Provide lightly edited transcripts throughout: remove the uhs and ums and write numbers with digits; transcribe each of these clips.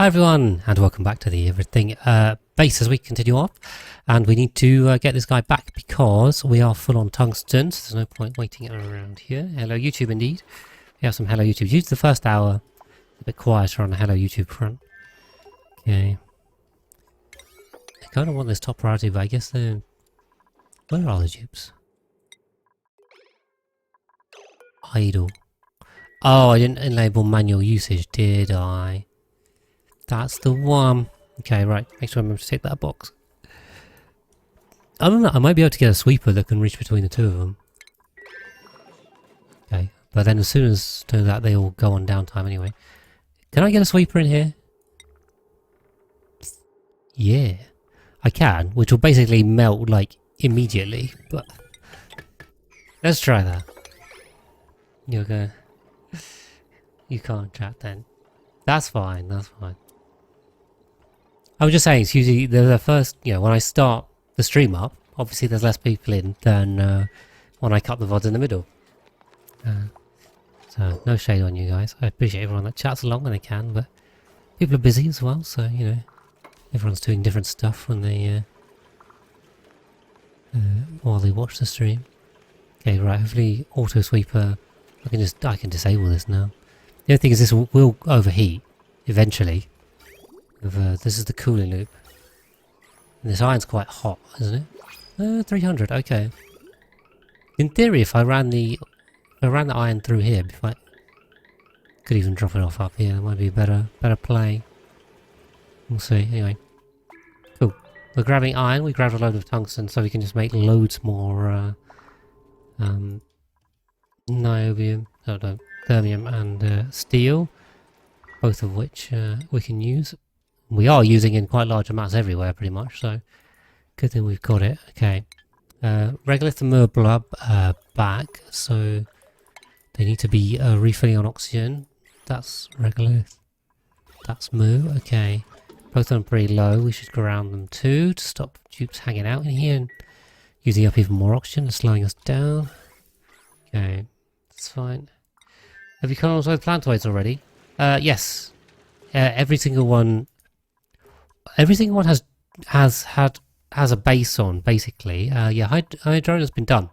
Hi everyone, and welcome back to the Everything base as we continue off. And we need to get this guy back because we are full on tungsten, so there's no point waiting around here. Hello YouTube indeed. We have some Hello YouTube. Use the first hour a bit quieter on the Hello YouTube front. Okay. I kind of want this top priority, but I guess they're... Where are the dupes? Idle. Oh, I didn't enable manual usage, did I? That's the one. Okay, right. Make sure I remember to tick that box. I don't know. I might be able to get a sweeper that can reach between the two of them. Okay. But then as soon as do that, they all go on downtime anyway. Can I get a sweeper in here? Yeah. I can, which will basically melt, like, immediately. But let's try that. You're gonna... You can't chat then. That's fine, that's fine. I was just saying, it's usually the first, you know, when I start the stream up, obviously there's less people in than when I cut the VODs in the middle. So, no shade on you guys. I appreciate everyone that chats along when they can, but people are busy as well, so, you know, everyone's doing different stuff when they, while they watch the stream. Okay, right, hopefully auto sweeper, I can disable this now. The only thing is this will overheat, eventually. This is the cooling loop. And this iron's quite hot, isn't it? 300, okay. In theory, if I ran the iron through here, if I could even drop it off up here, that might be a better play. We'll see. Anyway, cool. We're grabbing iron. We grabbed a load of tungsten, so we can just make loads more niobium, thermium, and steel, both of which we can use. We are using in quite large amounts everywhere, pretty much, so good thing we've got it. Okay. Regolith and Murblub back, so they need to be refilling on oxygen. That's Regolith. That's Moo. Okay. Both of them pretty low. We should ground them too to stop dupes hanging out in here and using up even more oxygen and slowing us down. Okay. That's fine. Have you colonized planetoids already? Yes. Every single one has a base on, basically. Yeah, Hydrona's been done.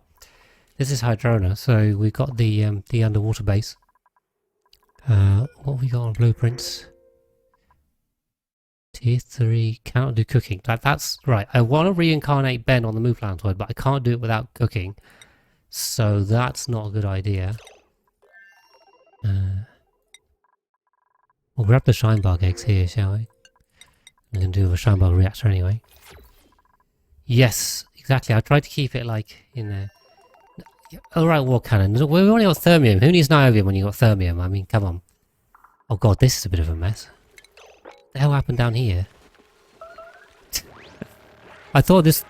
This is Hydrona, so we've got the underwater base. What have we got on blueprints? Tier 3, cannot do cooking. That's right. I want to reincarnate Ben on the Moo planetoid, but I can't do it without cooking. So that's not a good idea. We'll grab the Shinebug eggs here, shall we? We can do a Shinebug reactor anyway. Yes, exactly. I tried to keep it like in there. Alright, war cannon. We only got thermium. Who needs niobium when you got thermium? I mean, come on. Oh god, this is a bit of a mess. What the hell happened down here? I thought this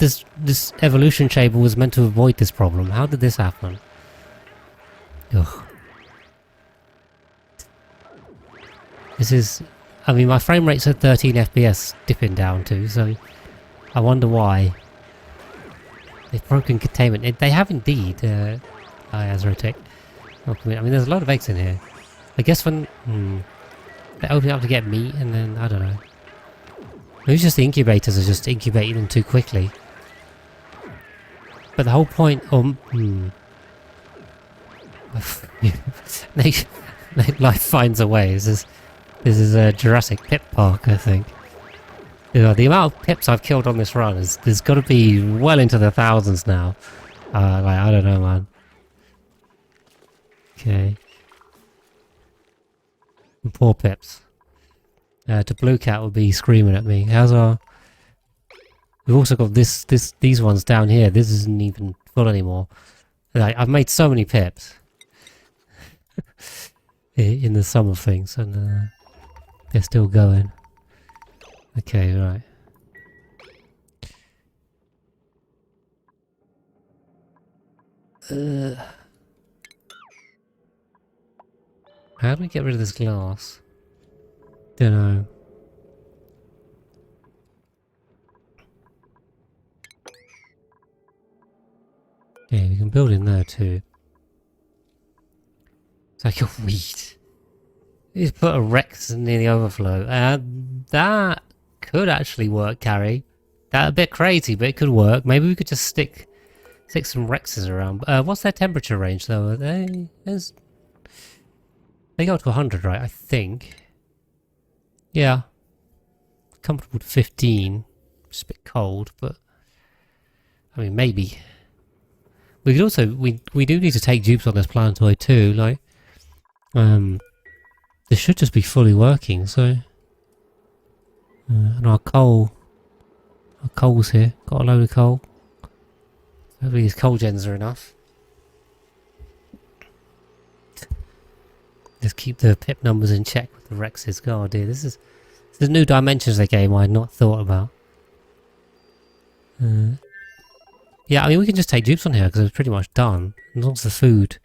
evolution chamber was meant to avoid this problem. How did this happen? Ugh. This is... I mean, my frame rate's at 13 FPS dipping down to, so I wonder why. They've broken containment. They have indeed, Azrotech. I mean, there's a lot of eggs in here. I guess when... they open it up to get meat, and then, I don't know. Maybe it's just the incubators are just incubating them too quickly. But the whole point... life finds a way. This is a Jurassic Pip Park, I think. You know, the amount of pips I've killed on this run there's got to be well into the thousands now. Like, I don't know, man. Okay. And poor pips. To Blue Cat will be screaming at me. How's our... We've also got these ones down here. This isn't even full anymore. Like, I've made so many pips. In the sum of things, and they're still going. Okay, right. How do we get rid of this glass? Don't know. Yeah, we can build in there too. It's like a weed. He's put a Rex near the overflow. That could actually work, Carrie. That's a bit crazy, but it could work. Maybe we could just stick some Rexes around. What's their temperature range, though? They go up to 100, right? I think. Yeah. Comfortable to 15. It's a bit cold, but... I mean, maybe. We could also... We do need to take dupes on this planetoid, too. Like... This should just be fully working, so... and our coal... Our coal's here. Got a load of coal. Hopefully these coal gens are enough. Just keep the pip numbers in check with the Rexes. God, dear, this is new dimensions of the game I had not thought about. Yeah, I mean, we can just take dupes on here because it's pretty much done. As long as the food...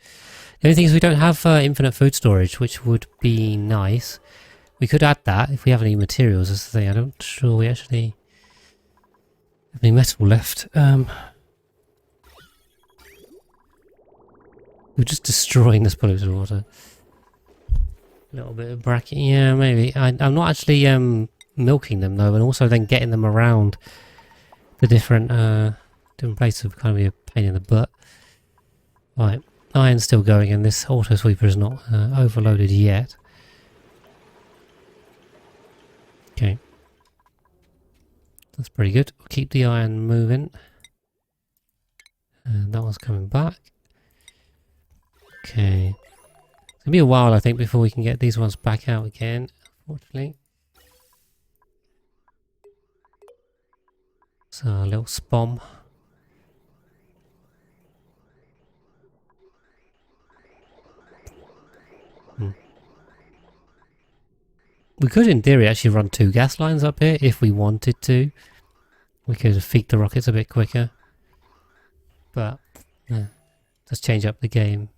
The only thing is we don't have infinite food storage, which would be nice. We could add that if we have any materials, that's the thing. I'm not sure we actually have any metal left. We're just destroying this polluted water. A little bit of bracket, yeah, maybe. I'm not actually milking them though, and also then getting them around the different places would kind of be a pain in the butt. Right, iron's still going, and this auto sweeper is not overloaded yet. Okay, that's pretty good. We'll keep the iron moving, and that one's coming back. Okay. It's going to be a while, I think, before we can get these ones back out again, unfortunately. So, a little spom. We could, in theory, actually run 2 gas lines up here if we wanted to. We could feed the rockets a bit quicker. But, yeah, let's change up the game.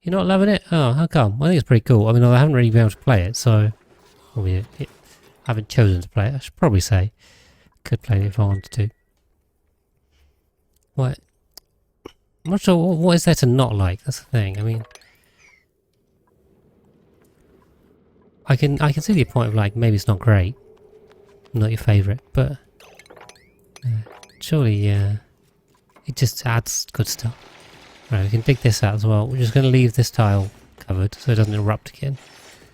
You're not loving it? Oh, how come? I think it's pretty cool. I mean, I haven't really been able to play it, so... Well, I haven't chosen to play it, I should probably say. Could play it if I wanted to. What? I'm not sure what is there to not like, that's the thing. I mean... I can see the point of, like, maybe it's not great. Not your favourite, but... surely, it just adds good stuff. Right, we can dig this out as well. We're just going to leave this tile covered so it doesn't erupt again.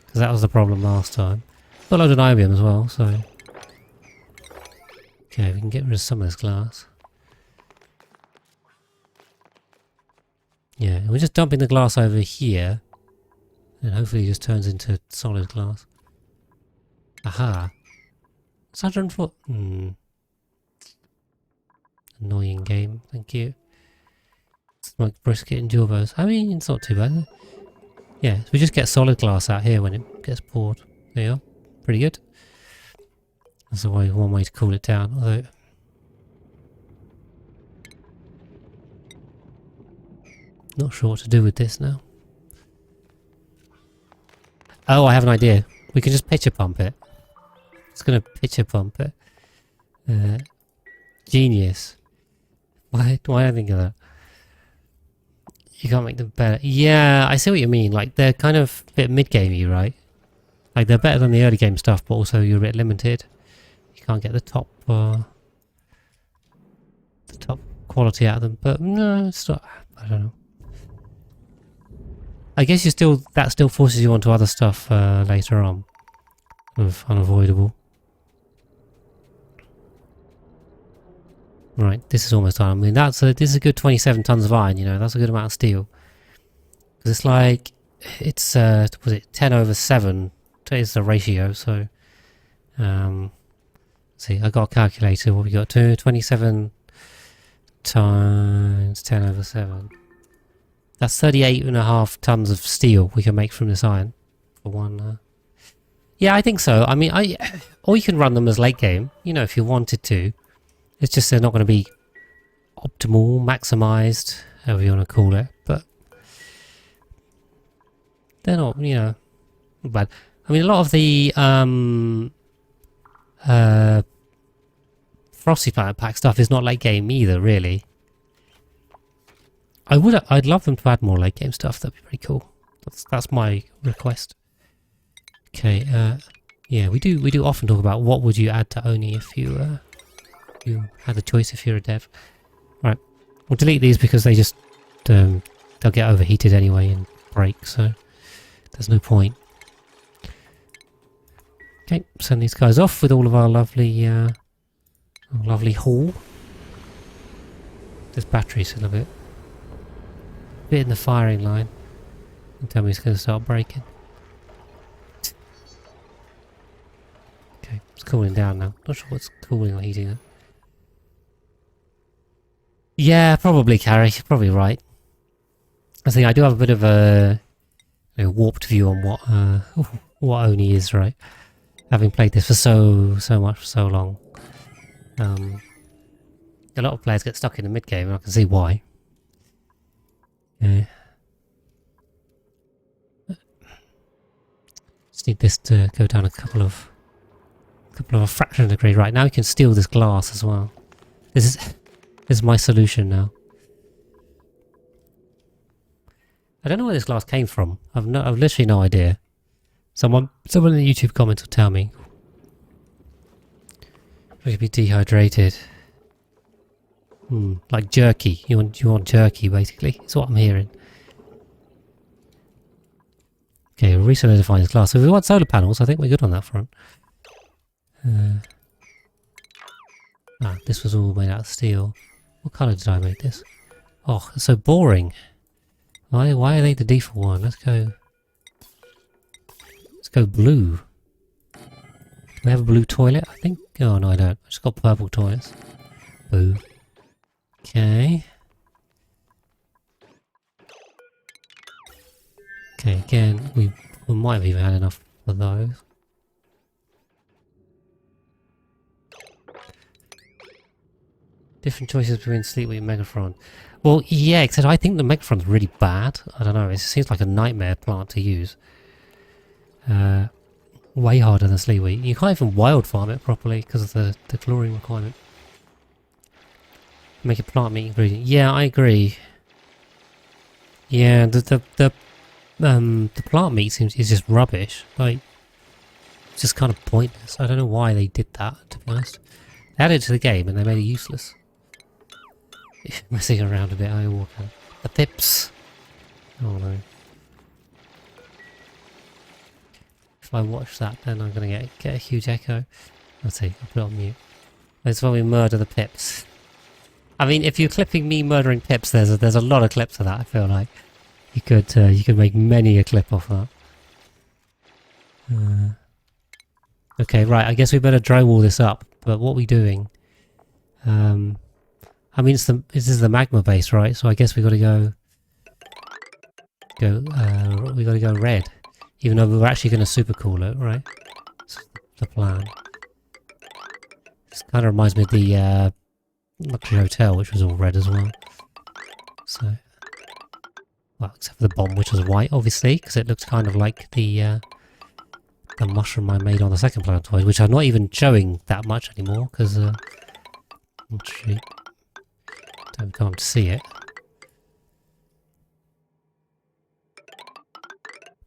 Because that was the problem last time. Got a load of niobium as well, so... Okay, we can get rid of some of this glass. Yeah, we're just dumping the glass over here. And hopefully it just turns into solid glass. Aha! It's 104... Annoying game, thank you. Smoked brisket and jawbos. I mean, it's not too bad. Yeah, so we just get solid glass out here when it gets poured. There you are. Pretty good. That's one way to cool it down. Although, not sure what to do with this now. Oh, I have an idea. We can just pitcher pump it. It's going to pitcher pump it. Genius. Why don't I think of that? You can't make them better. Yeah, I see what you mean. Like, they're kind of a bit mid-gamey, right? Like, they're better than the early game stuff, but also you're a bit limited. You can't get the top quality out of them. But no, it's not. I don't know. I guess that still forces you onto other stuff later on. Unavoidable. Right, this is almost done. I mean, this is a good 27 tons of iron, you know, that's a good amount of steel. Because it's like, was it 10/7 is the ratio, so, see, I got a calculator, what we got, 27 times 10/7. That's 38.5 tons of steel we can make from this iron, for one, yeah, I think so. I mean, or you can run them as late game, you know, if you wanted to. It's just they're not going to be optimal, maximised, however you want to call it, but they're not, you know, not bad. I mean, a lot of the Frosty Planet Pack stuff is not late game either, really. I'd love them to add more late game stuff, that'd be pretty cool. That's my request. Okay, yeah, we do often talk about what would you add to Oni if you had the choice if you're a dev. Right, we'll delete these because they just they'll get overheated anyway and break, so there's no point. Okay, send these guys off with all of our lovely haul. This battery's still a bit in the firing line. And tell me it's going to start breaking. Okay, it's cooling down now. Not sure what's cooling or heating it. Yeah, probably, Carrie. You're probably right. I think I do have a bit of a warped view on what Oni is, right? Having played this for so much for so long. A lot of players get stuck in the mid game, and I can see why. Yeah. Just need this to go down a couple of a fraction of a degree. Right, now we can steal this glass as well. This is my solution now. I don't know where this glass came from. I've literally no idea. Someone in the YouTube comments will tell me. We could be dehydrated. Like jerky. You want jerky, basically. That's what I'm hearing. Okay, we'll re-solidify this glass. So if we want solar panels, I think we're good on that front. This was all made out of steel. What colour did I make this? Oh, it's so boring. Why are they the default one? Let's go blue. Do we have a blue toilet, I think? Oh no, I don't. I just got purple toilets. Boo. Okay. Okay, again, we might have even had enough for those. Different choices between Sleepweed and Megaphron. Well, yeah, except I think the Megaphron's really bad. I don't know, it seems like a nightmare plant to use. Way harder than Sleepweed. You can't even wild farm it properly because of the chlorine requirement. Make a plant meat ingredient. Yeah, I agree. Yeah, the plant meat is just rubbish. Like, it's just kind of pointless. I don't know why they did that, to be honest. They added it to the game and they made it useless. Messing around a bit, I walk out. The pips! Oh no. If I watch that, then I'm gonna get a huge echo. Let's see, I'll put it on mute. That's when we murder the pips. I mean, if you're clipping me murdering pips, there's a lot of clips of that. I feel like you could make many a clip off that. Okay, right. I guess we better drywall this up. But what are we doing? I mean, this is the magma base, right? So I guess we got to go red. Even though we're actually going to supercool it, right? That's the plan. This kind of reminds me of the luxury hotel, which was all red as well. So, well, except for the bomb, which was white, obviously, because it looks kind of like the mushroom I made on the second planetoid, which I'm not even showing that much anymore, because actually don't come to see it.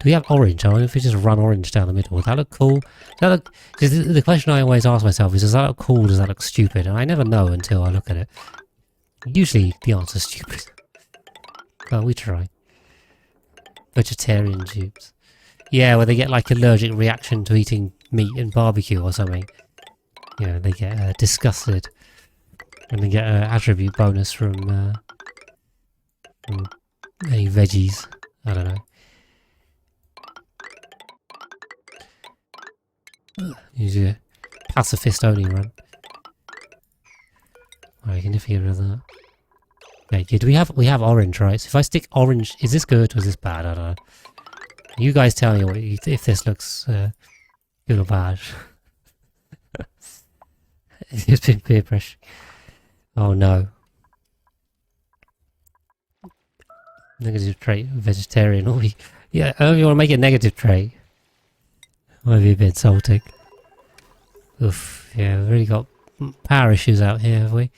Do we have orange? I wonder if we just run orange down the middle. Would that look cool? The question I always ask myself is, does that look cool? Does that look stupid? And I never know until I look at it. Usually the answer's stupid. But we try. Vegetarian tubes. Yeah, where they get like allergic reaction to eating meat and barbecue or something. Yeah, they get disgusted. And they get an attribute bonus from any veggies. I don't know. Use your pacifist only run. Alright, you can definitely get rid of that. Okay, we have orange, right? So if I stick orange, is this good or is this bad? I don't know. You guys tell me if this looks good or bad. It's been peer pressure. Oh no. Negative trait, vegetarian. Oh, yeah, I don't know if you want to make it a negative trait. Might be a bit insulting. Oof, yeah, we've really got power issues out here, have we?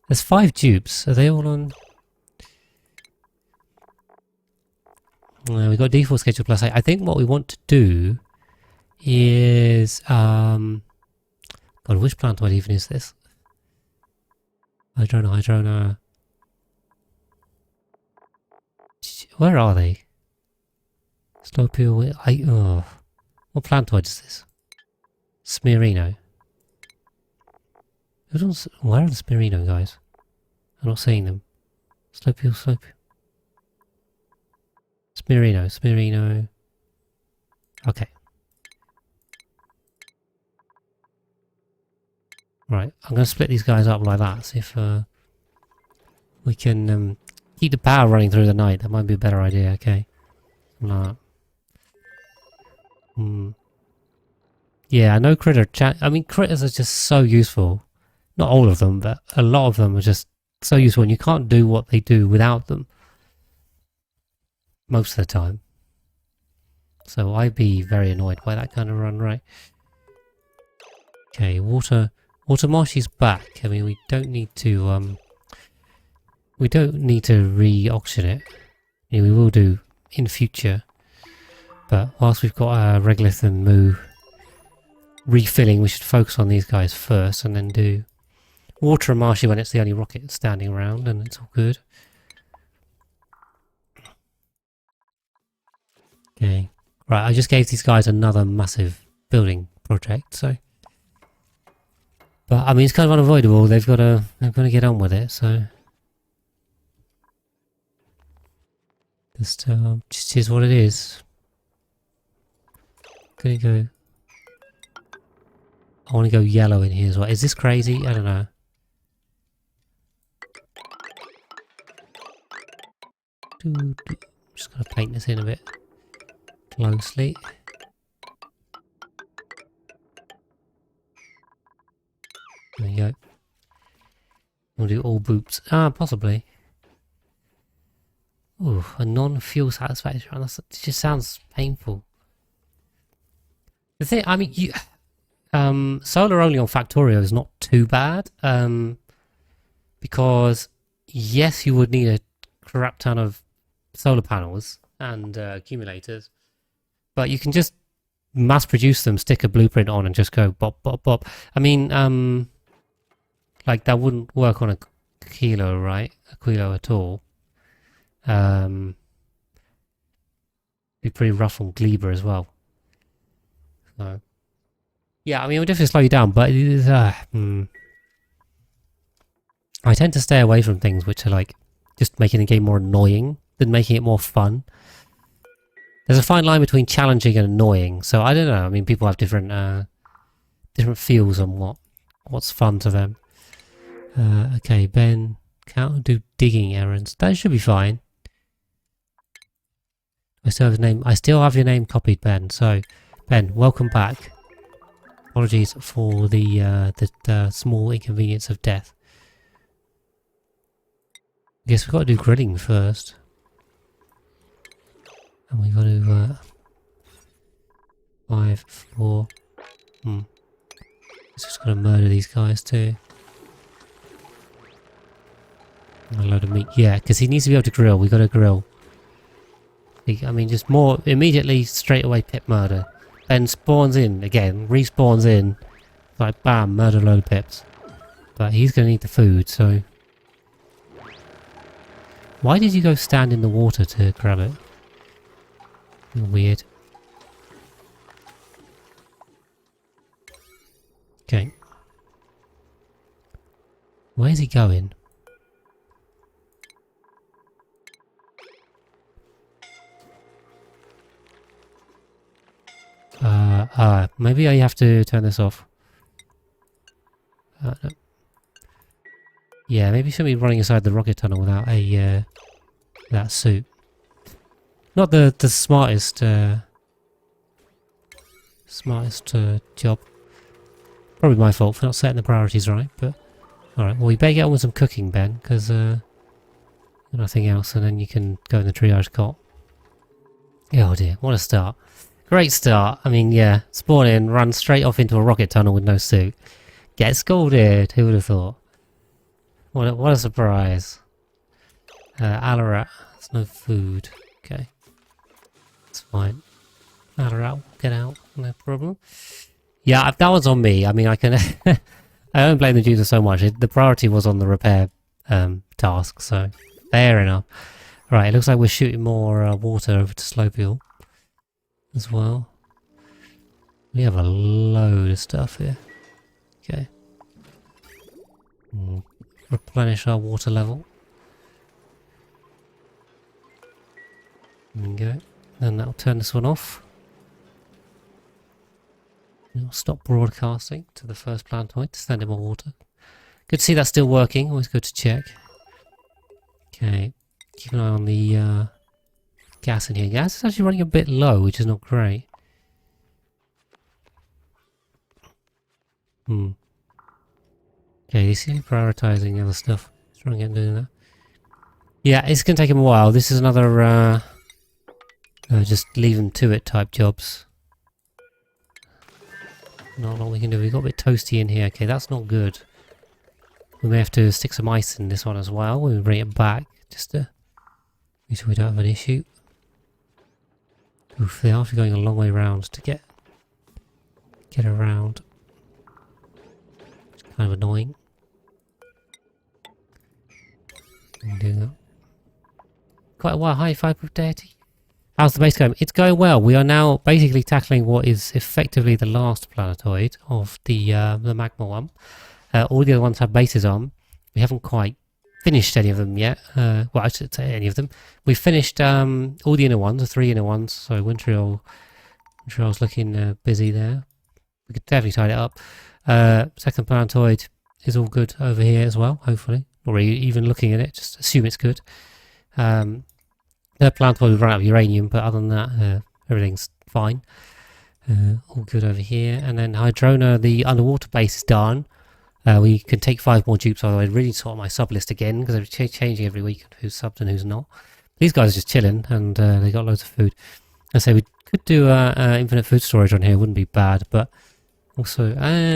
There's 5 dupes. Are they all on? We've got default schedule +8. I think what we want to do is... God, which planetoid even is this? Hydrona. Where are they? Slopio... What planetoid is this? Smirino. Where are the Smirino guys? I'm not seeing them. Slopio. Smirino. Okay. Right, I'm going to split these guys up like that, see if we can keep the power running through the night. That might be a better idea, okay. No. Yeah, I know critters are just so useful. Not all of them, but a lot of them are just so useful, and you can't do what they do without them. Most of the time. So I'd be very annoyed by that kind of run, right? Okay, water marshy's back. I mean, we don't need to re-auction it. Yeah, we will do in future. But whilst we've got Regolith and Moo refilling, we should focus on these guys first and then do water and marshy when it's the only rocket standing around and it's all good. Okay. Right, I just gave these guys another massive building project, so... But, I mean, it's kind of unavoidable. They've got to get on with it, so... Just is what it is. Gonna go... I want to go yellow in here as well. Is this crazy? I don't know. Just gotta paint this in a bit closely. There you go. We'll do all boots. Possibly. Ooh, a non-fuel satisfaction. It just sounds painful. The thing, I mean, solar only on Factorio is not too bad. Because, yes, you would need a crap ton of solar panels and accumulators. But you can just mass produce them, stick a blueprint on and just go bop, bop, bop. I mean, like that wouldn't work on a kilo, right? A kilo at all. Be pretty rough on Gleber as well. So, yeah, I mean, it would definitely slow you down, but it is, I tend to stay away from things which are like just making the game more annoying than making it more fun. There's a fine line between challenging and annoying, so I don't know. I mean, people have different feels on what's fun to them. Okay, Ben, can't do digging errands. That should be fine. I still have your name copied, Ben. So, Ben, welcome back. Apologies for the small inconvenience of death. I guess we've got to do grilling first. And we've got to... 5, 4... Just got to murder these guys too. A load of meat. Yeah, because he needs to be able to grill. We've got to grill. I mean, just more... Immediately, straight away pip murder. Then spawns in again. Respawns in. Like, bam, murder a load of pips. But he's going to need the food, so... Why did you go stand in the water to grab it? Weird. Okay. Where's he going? Maybe I have to turn this off. No. Yeah, maybe you shouldn't be running inside the rocket tunnel without a that suit. Not the smartest job. Probably my fault for not setting the priorities right, but alright, well we better get on with some cooking, Ben, because nothing else, and then you can go in the triage cot. Oh dear, what a start. Great start. I mean, yeah, spawn in, run straight off into a rocket tunnel with no suit. Get scolded, who would have thought? What a surprise. Alarat, there's no food. Okay. That's fine. Ladder out, get out, no problem. Yeah, that one's on me. I mean, I can... I don't blame the user so much. The priority was on the repair task, so fair enough. Right, it looks like we're shooting more water over to Slopeel as well. We have a load of stuff here. Okay. Replenish our water level. There we go. Then that'll turn this one off. It'll stop broadcasting to the first planetoid to send him more water. Good to see that's still working. Always good to check. Okay. Keep an eye on the gas in here. Gas is actually running a bit low, which is not great. Okay, you see me prioritizing other stuff. Let's try and get doing that. Yeah, it's going to take him a while. This is another just leave them to it type jobs. Not a lot we can do. We've got a bit toasty in here. Okay, that's not good. We may have to stick some ice in this one as well. We'll bring it back just to make sure we don't have an issue. Oof, they are going a long way around to get around. It's kind of annoying. Do that. Quite a while. High five of deity. How's the base going? It's going well. We are now basically tackling what is effectively the last planetoid of the magma one. All the other ones have bases on. We haven't quite finished any of them yet. Well, I should say any of them. We've finished all the inner ones, the 3 inner ones. So Montreal's looking busy there. We could definitely tie it up. Second planetoid is all good over here as well, hopefully. Or even looking at it, just assume it's good. The planetoid we've run out of uranium, but other than that, everything's fine. All good over here. And then Hydrona, the underwater base is done. We can take 5 more dupes, although I really sort my sub list again, because they're changing every week who's subbed and who's not. These guys are just chilling, and they got loads of food. I say we could do infinite food storage on here, wouldn't be bad, but also,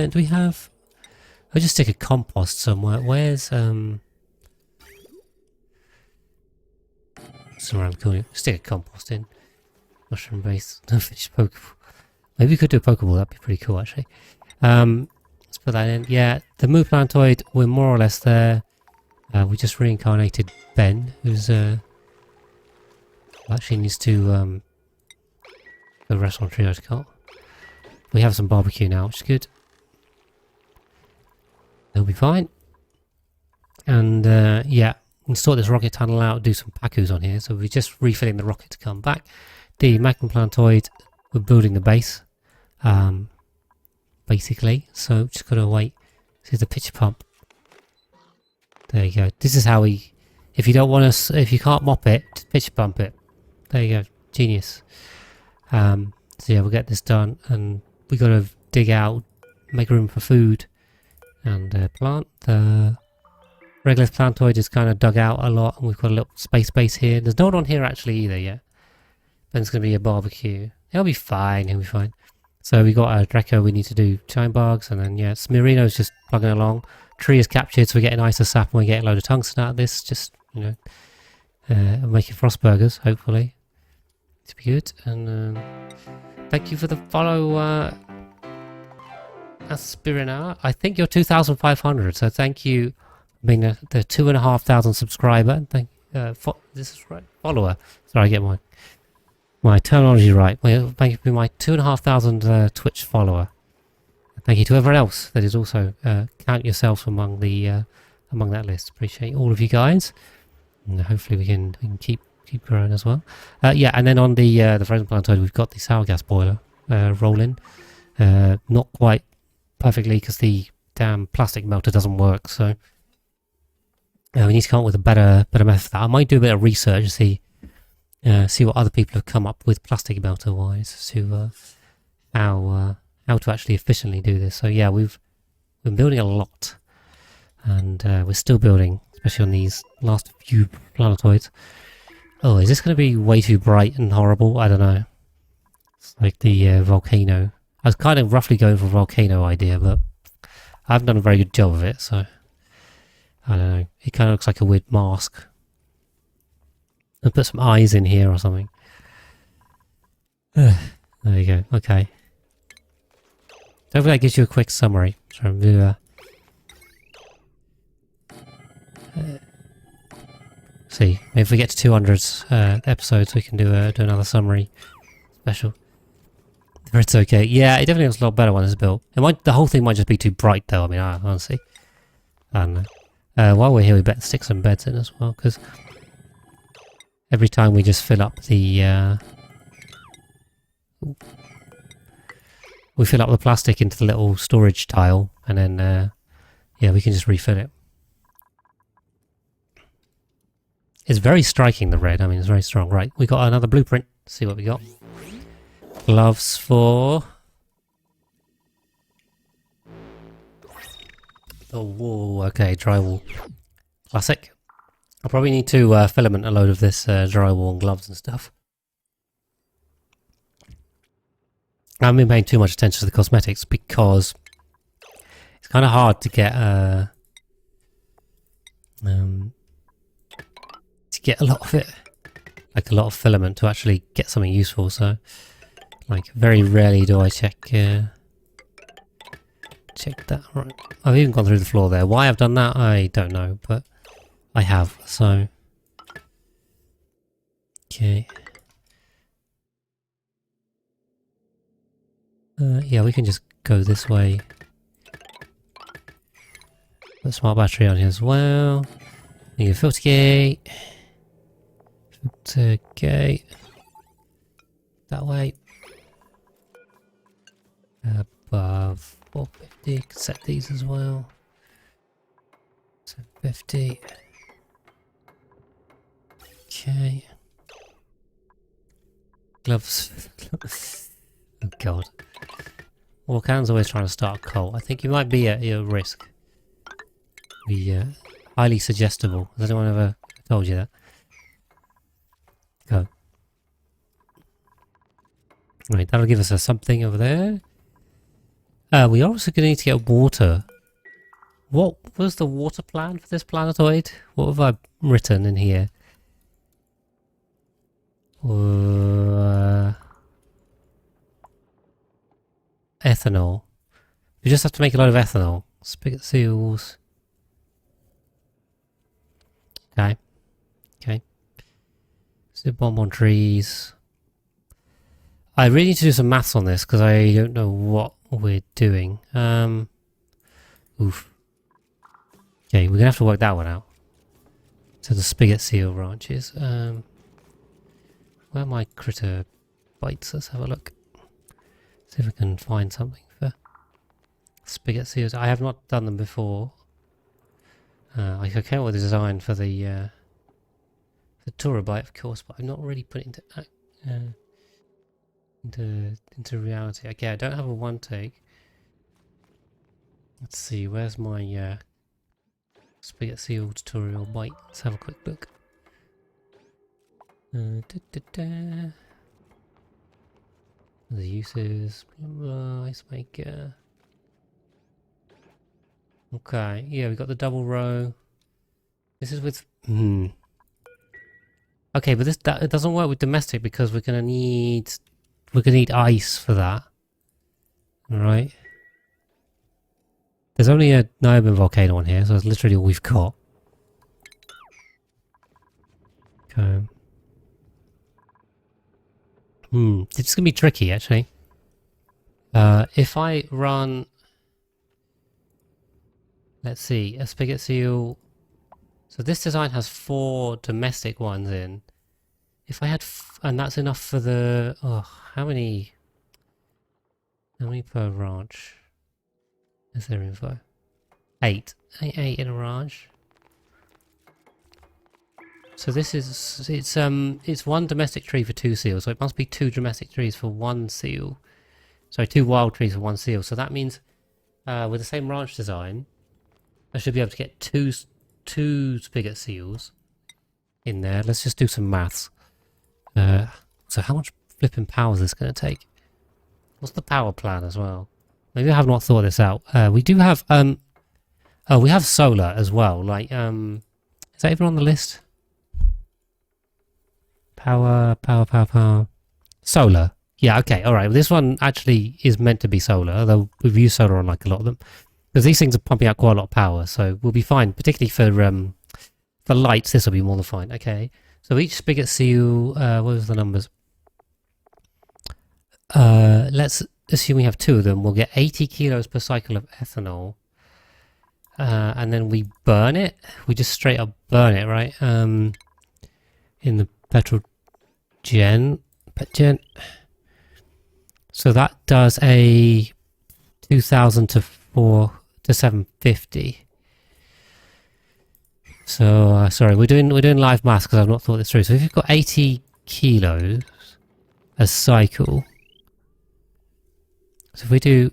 do we have... I'll just stick a compost somewhere. Where's... somewhere I'm calling it. Stick a compost in. Mushroom base. Finished Pokeball. Maybe we could do a Pokeball, that'd be pretty cool actually. Let's put that in. Yeah, the Moo Planetoid, we're more or less there. We just reincarnated Ben, who's actually needs to go restaurant triage cart. We have some barbecue now, which is good. They'll be fine. And yeah, we can sort this rocket tunnel out, do some Pacus on here. So we're just refilling the rocket to come back. The Magma Planetoid, we're building the base. Basically, so just gotta wait. This is the pitch pump. There you go. This is how we, if you don't want to, if you can't mop it, just pitch pump it. There you go. Genius. So yeah, we'll get this done, and we gotta dig out, make room for food, and plant. The regular planetoid is kind of dug out a lot, and we've got a little space base here. There's no one on here actually either yet. Then it's gonna be a barbecue. He'll be fine. He'll be fine. So we got a Draco, we need to do giant bugs, and then yeah, Smirino's just plugging along. Tree is captured, so we're getting isosap and we're getting a load of tungsten out of this, just, you know, making frost burgers, hopefully. To be good. And thank you for the follow, Aspirina. I think you're 2,500, so thank you for being the 2,500 subscriber. Thank this is right, follower. Sorry, I get my terminology right. Well, thank you for being my 2,500 Twitch follower. Thank you to everyone else that is also count yourself among the among that list. Appreciate all of you guys, and hopefully we can keep growing as well. Yeah, and then on the frozen planetoid, we've got the sour gas boiler rolling. Not quite perfectly because the damn plastic melter doesn't work. So we need to come up with a better method for that. I might do a bit of research and see what other people have come up with plastic melter wise to how to actually efficiently do this. So yeah, we've been building a lot, and we're still building, especially on these last few planetoids. Oh, is this going to be way too bright and horrible? I don't know. It's like the volcano. I was kind of roughly going for a volcano idea, but I haven't done a very good job of it, so I don't know. It kind of looks like a weird mask. I'll put some eyes in here or something. There you go. Okay. Hopefully that gives you a quick summary. So, see, maybe if we get to 200 episodes, we can do another summary special. If it's okay. Yeah, it definitely looks a lot better when it's built. The whole thing might just be too bright, though. I mean, honestly, I don't know. While we're here, we better stick some beds in as well, because every time we just fill up the we fill up the plastic into the little storage tile, and then yeah, we can just refill it. It's very striking, the red. I mean, it's very strong. Right, we got another blueprint. Let's see what we got. Gloves for the wall. Okay, drywall. Classic. I'll probably need to filament a load of this drywall and gloves and stuff. I haven't been paying too much attention to the cosmetics because it's kind of hard to get a lot of it, like a lot of filament to actually get something useful. So, like, very rarely do I check that. Right, I've even gone through the floor there. Why I've done that, I don't know, but I have. So, okay. Yeah, we can just go this way. Put a smart battery on here as well. Need a filter gate. Filter gate. That way. Above 450. Can set these as well. 750. Okay. Gloves. Oh god. Volcan's always trying to start a cult. I think you might be at your risk. Be highly suggestible. Has anyone ever told you that? Go. Right, that'll give us a something over there. We are also going to need to get water. What was the water plan for this planetoid? What have I written in here? Ethanol. We just have to make a lot of ethanol. Spigot seals. Okay. Okay. Zip bomb on trees. I really need to do some maths on this because I don't know what we're doing. Oof. Okay, we're gonna have to work that one out. So the spigot seal ranches. Where are my critter bites? Let's have a look. See if we can find something for spigot seals. I have not done them before. I came up with a design for the Turabite, of course, but I've not really put it into reality. Okay, I don't have a one take. Let's see, where's my spigot seal tutorial bite? Let's have a quick look. The uses, blah, blah, ice maker. Okay, yeah, we got the double row. This is with okay, but it doesn't work with domestic because we're gonna need ice for that. Alright. There's only a Niobium volcano on here, so that's literally all we've got. Okay. It's gonna be tricky actually. If I run, let's see, a spigot seal. So this design has 4 domestic ones in. If I had, and that's enough for the, how many per ranch? Is there info? 8 in a ranch. So this is, it's 1 domestic tree for 2 seals, so it must be 2 domestic trees for 1 seal. Sorry, 2 wild trees for 1 seal. So that means, with the same ranch design, I should be able to get two spigot seals in there. Let's just do some maths. So how much flipping power is this going to take? What's the power plan as well? Maybe I have not thought this out. We do have, we have solar as well. Like, is that even on the list? Power. Solar. Yeah, okay, alright. Well, this one actually is meant to be solar, although we've used solar on like a lot of them. Because these things are pumping out quite a lot of power, so we'll be fine. Particularly for lights, this will be more than fine. Okay, so each spigot seal, what was the numbers? Let's assume we have 2 of them. We'll get 80 kilos per cycle of ethanol. And then we burn it. We just straight up burn it, right? In the pet gen. So that does a 2,000 to 750. So sorry, we're doing live maths because I've not thought this through. So if you've got 80 kilos a cycle, so if we do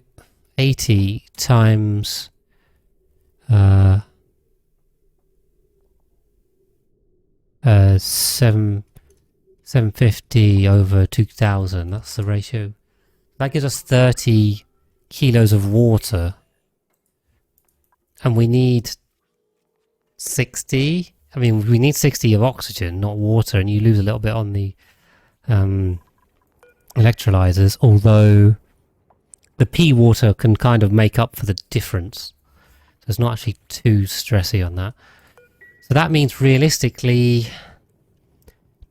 80 times 750 over 2,000, that's the ratio. That gives us 30 kilos of water, and we need 60. I mean, we need 60 of oxygen, not water, and you lose a little bit on the electrolyzers, although the pea water can kind of make up for the difference. So it's not actually too stressy on that. So that means realistically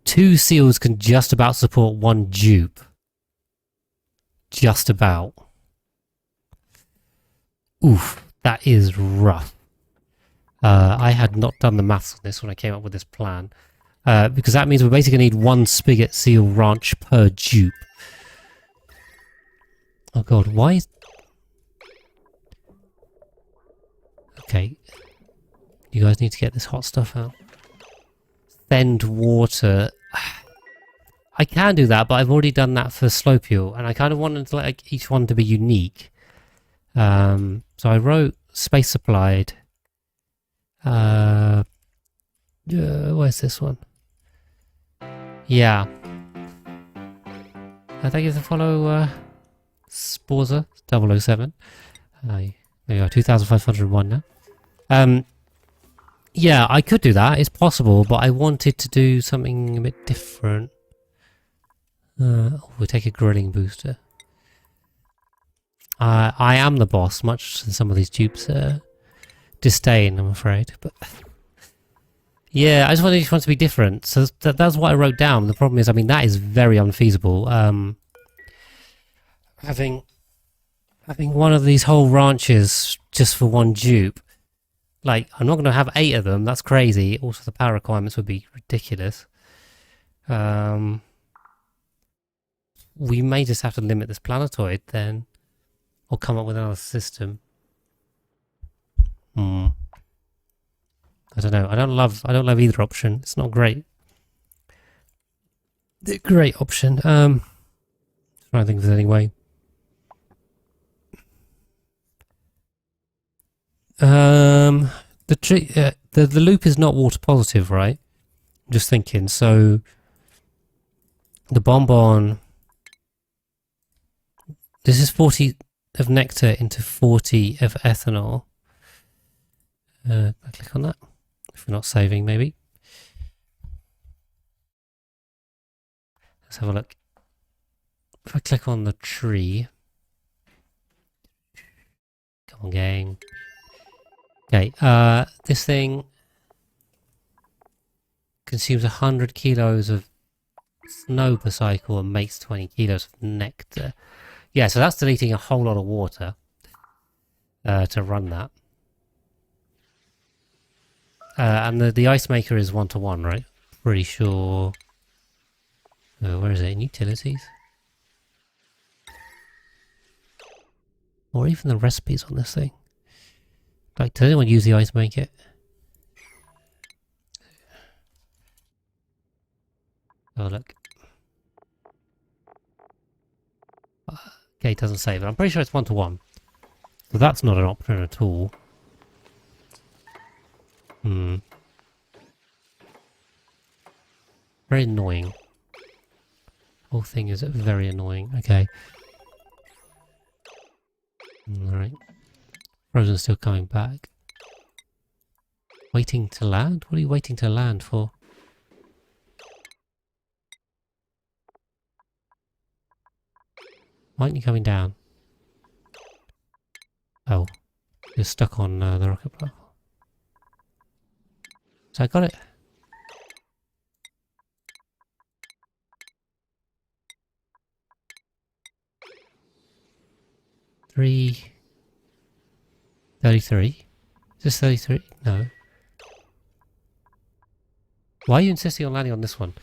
2 seals can just about support 1 dupe. Just about. Oof, that is rough. I had not done the maths on this when I came up with this plan. Because that means we're basically going to need 1 spigot seal ranch per dupe. Oh god, why is... Okay. You guys need to get this hot stuff out. Send water. I can do that, but I've already done that for Slopule, and I kind of wanted like each one to be unique. So I wrote space supplied. Where's this one? Yeah. Thank you for the follow, Sporza 007. There you are, 2,501 now. Yeah, I could do that. It's possible, but I wanted to do something a bit different. We'll take a grilling booster. I am the boss, much as some of these dupes disdain, I'm afraid. But yeah, I just wanted each one to be different. So that's what I wrote down. The problem is, I mean, that is very unfeasible. Having one of these whole ranches just for 1 dupe. Like, I'm not going to have 8 of them. That's crazy. Also, the power requirements would be ridiculous. We may just have to limit this planetoid then, or come up with another system. I don't know. I don't love either option. It's not great. The great option. Trying to think of it anyway. The loop is not water positive, right? I'm just thinking. So the bonbon. This is 40 of nectar into 40 of ethanol. I click on that. If we're not saving, maybe. Let's have a look. If I click on the tree. Come on, gang. Okay, this thing consumes 100 kilos of snow per cycle and makes 20 kilos of nectar. Yeah, so that's deleting a whole lot of water to run that. And the ice maker is 1-to-1, right? Pretty sure. Where is it? In utilities? Or even the recipes on this thing. Like, does anyone use the ice maker? Oh, look. Okay, it doesn't save it. I'm pretty sure it's 1-to-1. So that's not an option at all. Very annoying. Whole thing is very annoying. Okay. Alright. Frozen's still coming back. Waiting to land? What are you waiting to land for? Why aren't you coming down? Oh, you're stuck on the rocket platform. So I got it. Three. 33? Is this 33? No. Why are you insisting on landing on this one?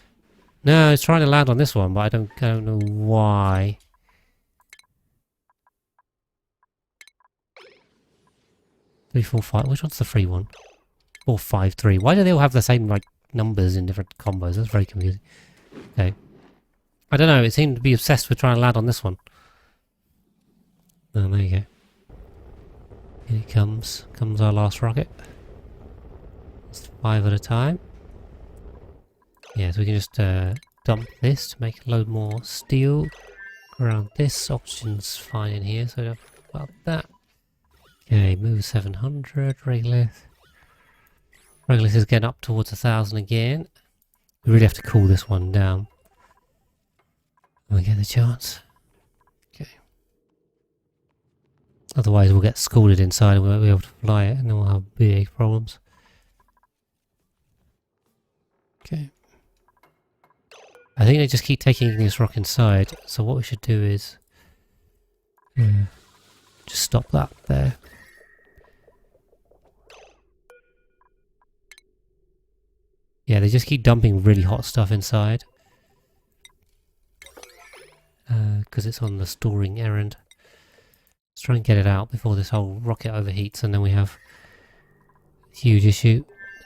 No, it's trying to land on this one, but I don't know why. 345. Which one's the free one? 453. Why do they all have the same like numbers in different combos? That's very confusing. Okay. I don't know. It seemed to be obsessed with trying to land on this one. Oh, there you go. Here it comes. Comes our last rocket. It's 5 at a time. Yeah, so we can just dump this to make a load more steel. Around this, oxygen's fine in here, so don't worry about that. Okay, move 700, regolith. Regolith is getting up towards 1,000 again. We really have to cool this one down when we get the chance. Okay. Otherwise we'll get scalded inside and we won't be able to fly it and then we'll have big problems. Okay. I think they just keep taking this rock inside, so what we should do is just stop that there. Yeah, they just keep dumping really hot stuff inside. Because it's on the storing errand. Let's try and get it out before this whole rocket overheats and then we have a huge issue.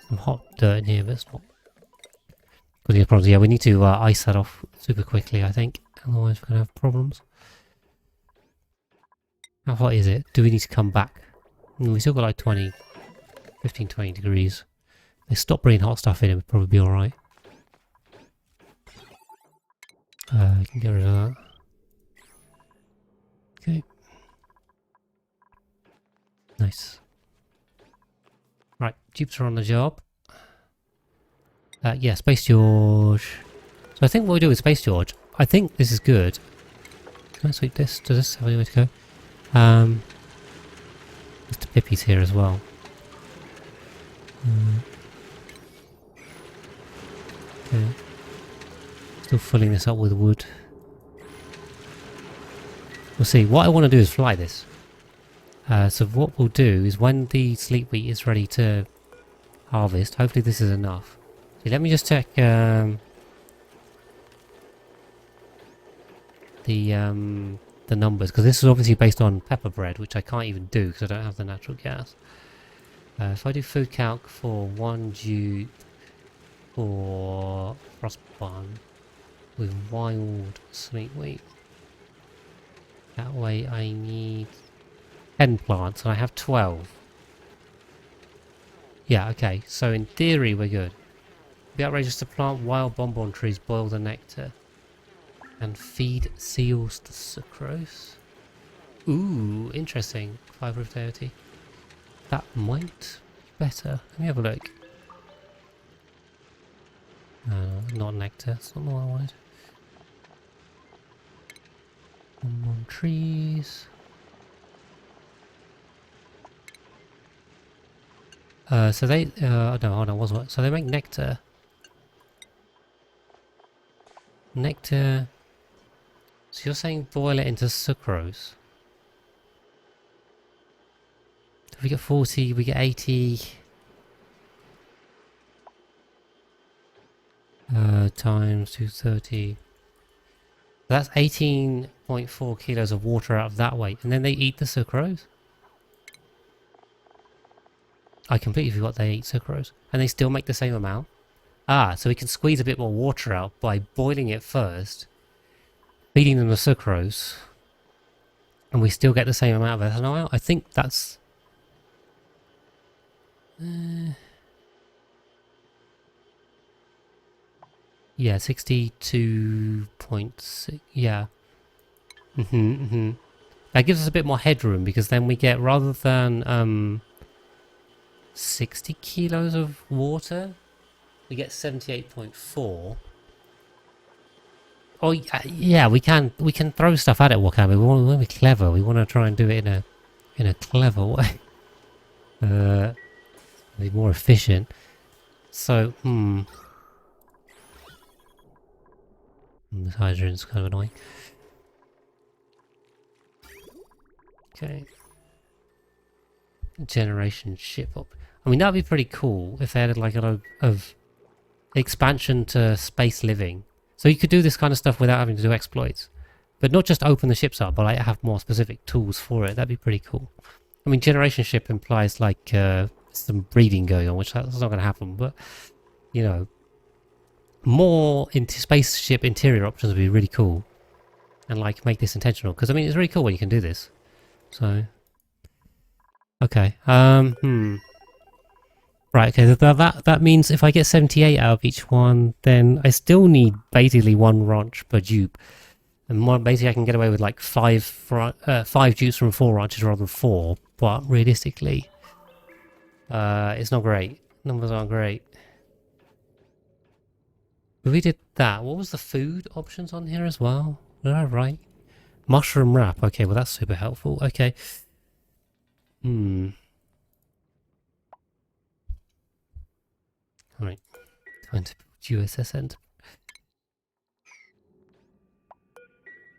Some hot dirt in here, but it's not causing problems. Yeah, we need to ice that off super quickly, I think. Otherwise we're going to have problems. How hot is it? Do we need to come back? We still got like 15, 20 degrees. They stop bringing hot stuff in, it would probably be alright. I can get rid of that. Okay. Nice. Right, jeeps are on the job. Yeah, Space George. So I think what we do with Space George, I think this is good. Can I sweep this? Does this have anywhere to go? Mr. Pippi's here as well. Okay. Still filling this up with wood. We'll see. What I want to do is fly this. So what we'll do is when the sleep wheat is ready to harvest, hopefully this is enough. See, let me just check the numbers, because this is obviously based on pepper bread, which I can't even do because I don't have the natural gas. If I do food calc for 1 jute for frost bun with wild sleep wheat, that way I need 10 plants and I have 12. Yeah, okay, so in theory we're good. It'd be outrageous to plant wild bonbon trees, boil the nectar, and feed seals to sucrose. Ooh, interesting. Fiber of deity. That might be better. Let me have a look. Not nectar, it's not the one I wanted. Bonbon trees. So they, no, hold on, what's what? So they make nectar. Nectar. So you're saying boil it into sucrose? If we get 40, we get 80. Times 230. That's 18.4 kilos of water out of that weight. And then they eat the sucrose? I completely forgot they eat sucrose. And they still make the same amount? Ah, so we can squeeze a bit more water out by boiling it first, feeding them the sucrose, and we still get the same amount of ethanol out? I think that's... yeah, 62.6, yeah. That gives us a bit more headroom, because then we get, rather than 60 kilos of water, we get 78.4. Oh yeah, we can throw stuff at it, Wakan. We want to be clever. We want to try and do it in a clever way. Be more efficient. So, this hydrogen's kind of annoying. Okay. Generation ship up. I mean, that'd be pretty cool if they had like a lot of expansion to space living. So you could do this kind of stuff without having to do exploits. But not just open the ships up, but like have more specific tools for it. That'd be pretty cool. I mean, generation ship implies like some breeding going on, which that's not going to happen. But, you know, more into spaceship interior options would be really cool. And like make this intentional. Because, I mean, it's really cool when you can do this. So, okay. Right, okay, that means if I get 78 out of each one, then I still need basically one ranch per dupe. And basically I can get away with like five dupes from 4 ranches rather than 4. But realistically, it's not great. Numbers aren't great. But we did that. What was the food options on here as well? Was I right? Mushroom wrap. Okay, well that's super helpful. Okay. Alright. Time to build USS End.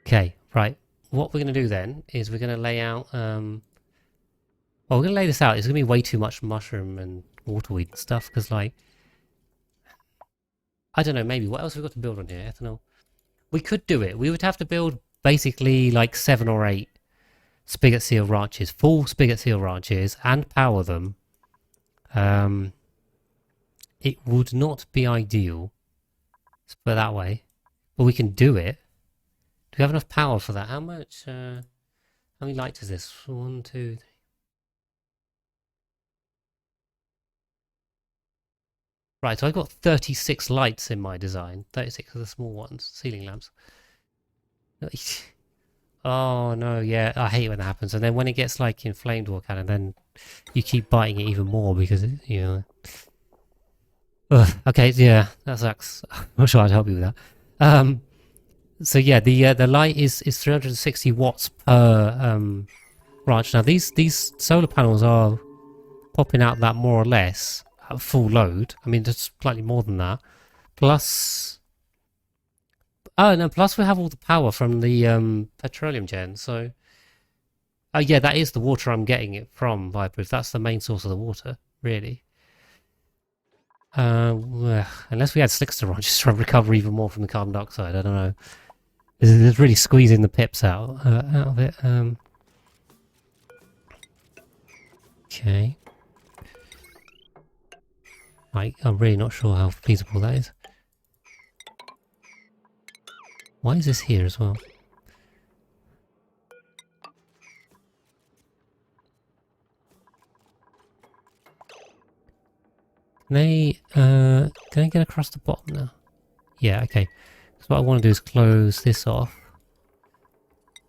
Okay, right. What we're going to do then is we're going to lay out... well, we're going to lay this out. It's going to be way too much mushroom and waterweed and stuff, because, like... I don't know, maybe. What else have we got to build on here? Ethanol. We could do it. We would have to build basically like 7 or 8 spigot seal ranches. Full spigot seal ranches, and power them. It would not be ideal. Let's put it that way. But we can do it. Do we have enough power for that? How much? How many lights is this? 1, 2, 3. Right, so I've got 36 lights in my design. 36 of the small ones, ceiling lamps. Oh no, yeah, I hate when that happens. And then when it gets like inflamed or kind of, then you keep biting it even more because it, you know. Ugh, okay, yeah, that sucks. I'm not sure I'd help you with that. So yeah, the light is 360 watts per branch. Now these solar panels are popping out that more or less at full load. I mean, just slightly more than that. Plus, oh no, plus we have all the power from the petroleum gen. So, oh yeah, that is the water I'm getting it from Viperproof. That's the main source of the water, really. Unless we had slickster on just to recover even more from the carbon dioxide. I don't know. It's really squeezing the pips out of it. Okay. I'm really not sure how feasible that is. Why is this here as well? Can I get across the bottom now? Yeah, okay. So what I want to do is close this off.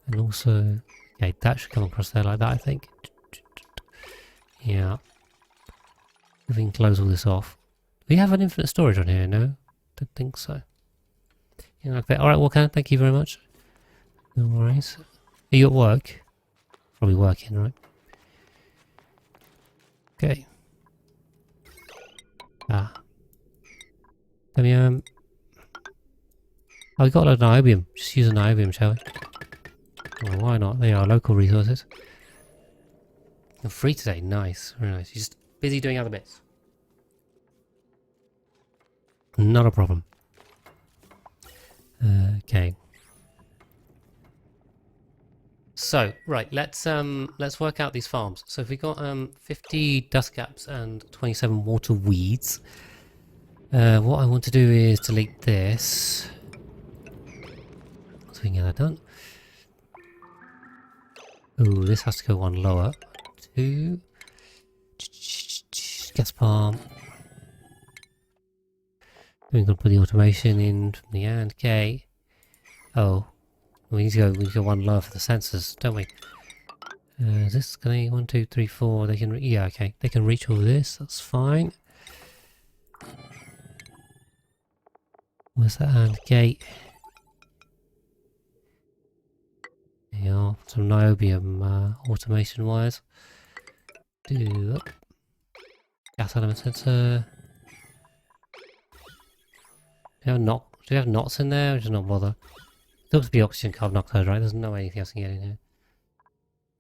And also, okay, that should come across there like that, I think. Yeah. If we can close all this off. Do we have an infinite storage on here? No? Don't think so. Yeah, okay. Alright, Walker, thank you very much. No worries. Are you at work? Probably working, right? Okay. Let me, oh, we got a lot of niobium. Just use a niobium, shall we? Well, why not? They are local resources. You're free today. Nice. Very nice. You're just busy doing other bits. Not a problem. Okay. So, right, let's work out these farms. So if we got 50 dust caps and 27 water weeds. What I want to do is delete this. So we can get that done. Ooh, this has to go one lower. 2. Gas palm. We can put the automation in from the end. Okay. Oh, we need to go one lower for the sensors, don't we? Is this going 1, 2, 3, 4? They can, yeah, okay. They can reach all this. That's fine. Where's that and gate? we are. Some niobium automation wires. Do gas element sensor. Do you have knots in there, or just not bother? It looks to be oxygen carbon dioxide, right? There's no way anything else can get in here.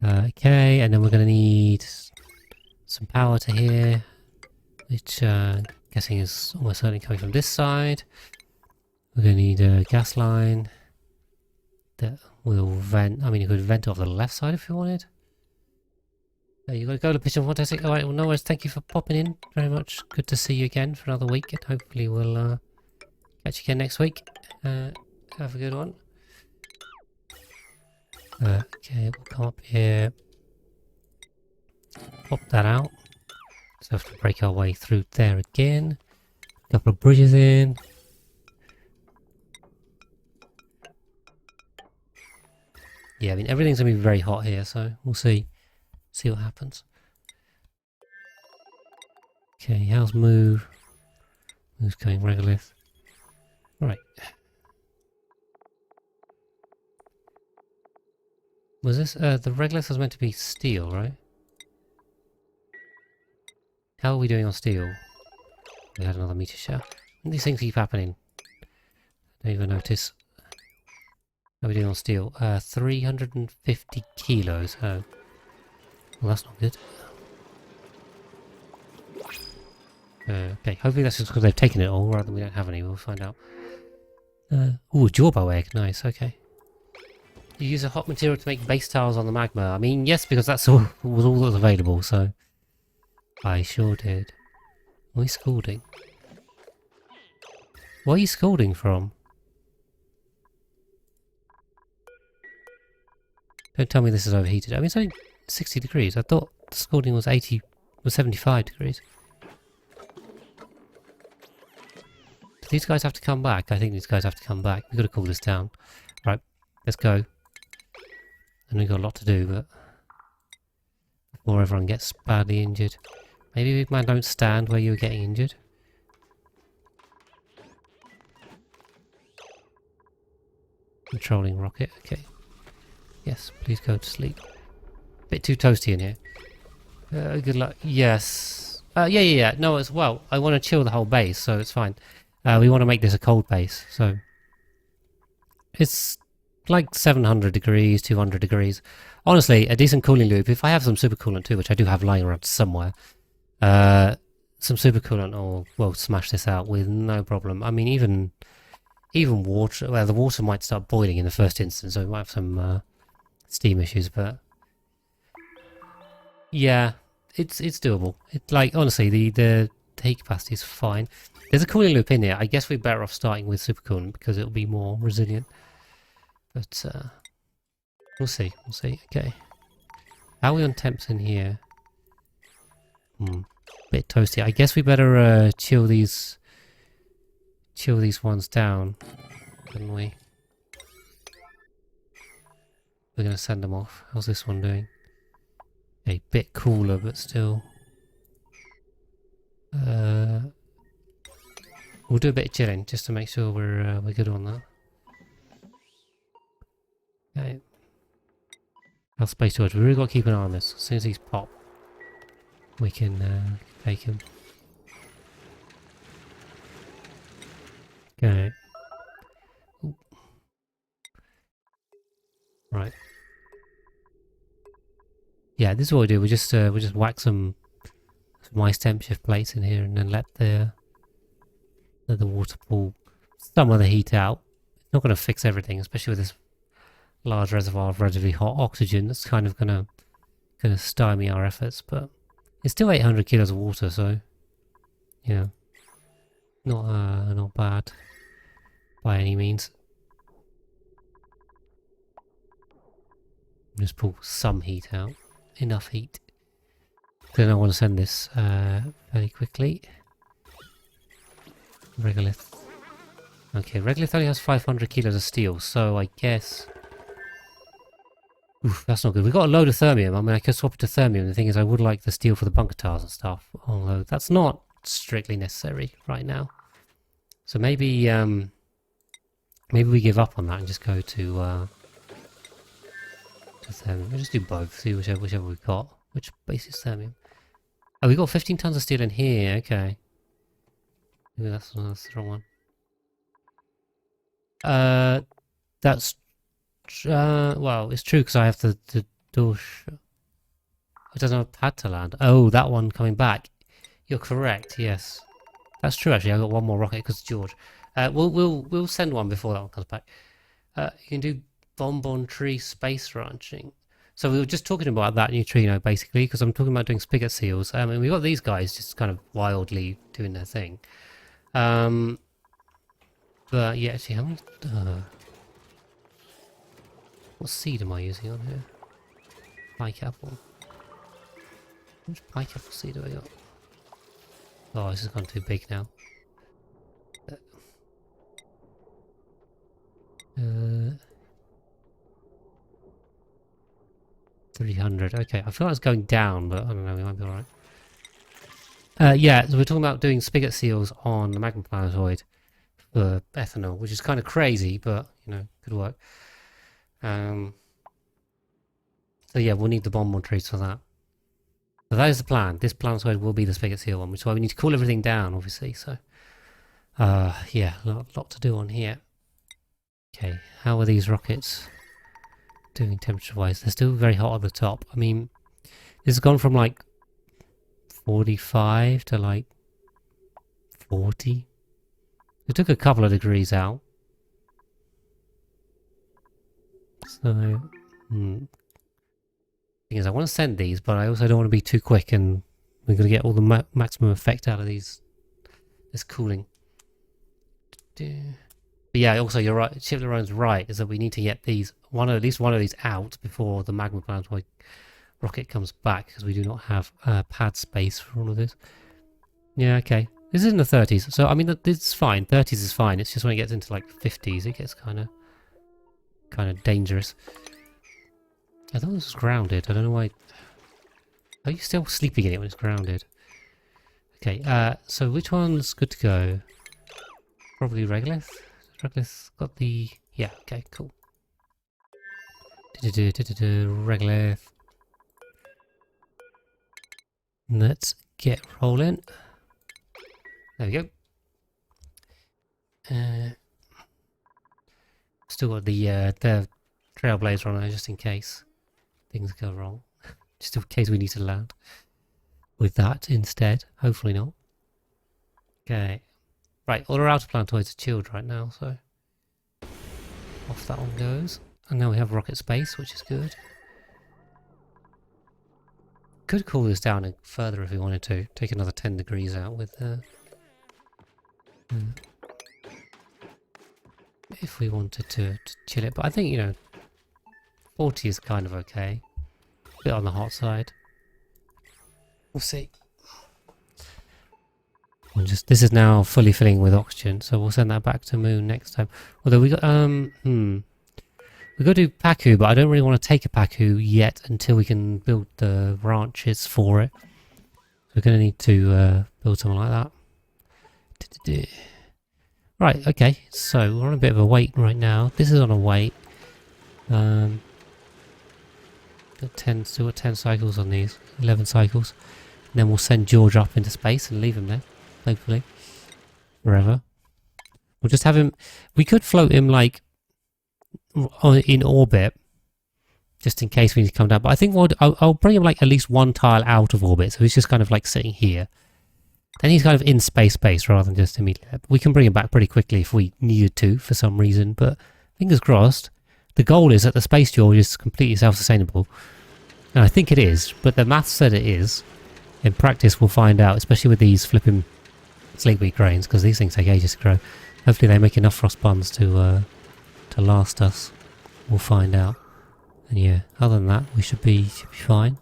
Okay, and then we're going to need some power to here, which guessing is almost certainly coming from this side. We're going to need a gas line that will vent. I mean, you could vent off the left side if you wanted. You got to go to Pigeon Fantastic. Alright, well, no worries. Thank you for popping in very much. Good to see you again for another week, and hopefully we'll catch you again next week. Have a good one. Okay, we'll come up here. Pop that out. So we have to break our way through there again. A couple of bridges in. Yeah, I mean everything's gonna be very hot here, so we'll see what happens. Okay, how's move? Move's going regolith. Right. Was this the regolith was meant to be steel, right? How are we doing on steel? We had another meteor shower. These things keep happening. Don't even notice. How are we doing on steel? 350 kilos. Oh. Well, that's not good. Okay, hopefully that's just because they've taken it all rather than we don't have any. We'll find out. Ooh, jawbow egg. Nice, okay. You use a hot material to make base tiles on the magma. I mean, yes, because that's all was all that was available, so... I sure did. Why are you scalding? What are you scalding from? Don't tell me this is overheated. I mean, it's only 60 degrees. I thought the scalding was 75 degrees. Do these guys have to come back? I think these guys have to come back. We've got to cool this down. Right, let's go. And we've got a lot to do, but... before everyone gets badly injured. Maybe man don't stand where you were getting injured. Controlling rocket, okay. Yes, please go to sleep. Bit too toasty in here. Good luck. Yes. Yeah. No, as well. I want to chill the whole base, so it's fine. We want to make this a cold base, so... it's like 700 degrees, 200 degrees. Honestly, a decent cooling loop, if I have some supercoolant too, which I do have lying around somewhere, some supercoolant will smash this out with no problem. I mean, even water, well, the water might start boiling in the first instance, so we might have some steam issues, but yeah, it's doable. It's like, honestly, the heat capacity is fine. There's a cooling loop in here. I guess we're better off starting with supercoolant because it'll be more resilient. But we'll see. Okay. How are we on temps in here? Bit toasty. I guess we better chill these ones down, couldn't we? We're gonna send them off. How's this one doing? A bit cooler, but still. We'll do a bit of chilling just to make sure we're good on that. Okay. Our space storage. We really got to keep an eye on this. As soon as these pop, we can take them. Okay. Ooh. Right. Yeah, this is what we do. We just whack some ice temp shift plates in here, and then let the water pull some of the heat out. It's not going to fix everything, especially with this large reservoir of relatively hot oxygen. That's kind of gonna stymie our efforts, but it's still 800 kilos of water, so you know, not bad by any means. Just pull some heat out, enough heat. Then I want to send this very quickly. Regolith. Okay, Regolith only has 500 kilos of steel, so I guess... Oof, that's not good. We've got a load of thermium. I mean, I could swap it to thermium. The thing is, I would like the steel for the bunker tiles and stuff, although that's not strictly necessary right now. So maybe we give up on that and just go to Thermium. We'll just do both. See whichever we've got. Which base is thermium? Oh, we got 15 tons of steel in here. Okay. Maybe that's the wrong one. That's well, it's true because I have the door. It doesn't have a pad to land. Oh, that one coming back. You're correct. Yes, that's true. Actually, I got one more rocket because George. We'll send one before that one comes back. You can do bonbon tree space ranching. So we were just talking about that neutrino basically because I'm talking about doing spigot seals. And we got these guys just kind of wildly doing their thing. But yeah, actually, how many? What seed am I using on here? Pike apple. How much pike apple seed do I got? Oh, this has gone too big now. 300. Okay, I feel like it's going down, but I don't know. We might be alright. Yeah, so we're talking about doing spigot seals on the magma planetoid for ethanol, which is kind of crazy, but you know, could work. So yeah, we'll need the bonbon trees for that. So that is the plan. This planetoid will be the spigot seal one, which is why we need to cool everything down, obviously. So, yeah, a lot to do on here. Okay, how are these rockets doing temperature-wise? They're still very hot at the top. I mean, this has gone from like 45 to like 40. It took a couple of degrees out. So, thing is, I want to send these, but I also don't want to be too quick, and we're going to get all the maximum effect out of this cooling. But yeah, also you're right. Chip Lerone's right, is that we need to get these at least one of these out before the magma planetoid rocket comes back, because we do not have pad space for all of this. Yeah, okay. This is in the 30s, so I mean it's fine. 30s is fine. It's just when it gets into like 50s, it gets kind of dangerous. I thought this was grounded. I don't know why. Are you still sleeping in it when it's grounded? Okay. So which one's good to go? Probably Regolith. Regolith's got the... Yeah, okay, cool. Regolith. Let's get rolling. There we go. Still got the Trailblazer on there just in case things go wrong. Just in case we need to land with that instead. Hopefully not. Okay. Right, all our outer planetoids are chilled right now, so off that one goes. And now we have rocket space, which is good. Could cool this down further if we wanted to. Take another 10 degrees out with if we wanted to chill it. But I think, you know, 40 is kind of okay. A bit on the hot side. We'll see. This is now fully filling with oxygen, so we'll send that back to Moon next time. Although we got we got to do Paku, but I don't really want to take a Paku yet until we can build the ranches for it. We're going to need to build something like that. Right, okay, so we're on a bit of a wait right now. This is on a wait. Got 10 cycles on these, 11 cycles. And then we'll send George up into space and leave him there. Hopefully. Forever. We'll just have him... We could float him, like, in orbit. Just in case we need to come down. But I think I'll bring him, like, at least one tile out of orbit. So he's just kind of, like, sitting here. Then he's kind of in space rather than just immediately. We can bring him back pretty quickly if we needed to, for some reason. But fingers crossed. The goal is that the space George is completely self-sustainable. And I think it is. But the math said it is. In practice, we'll find out, especially with these flipping sleepweed grains, because these things take ages to grow. Hopefully they make enough frost buns to last us. We'll find out. And yeah, other than that, we should be fine.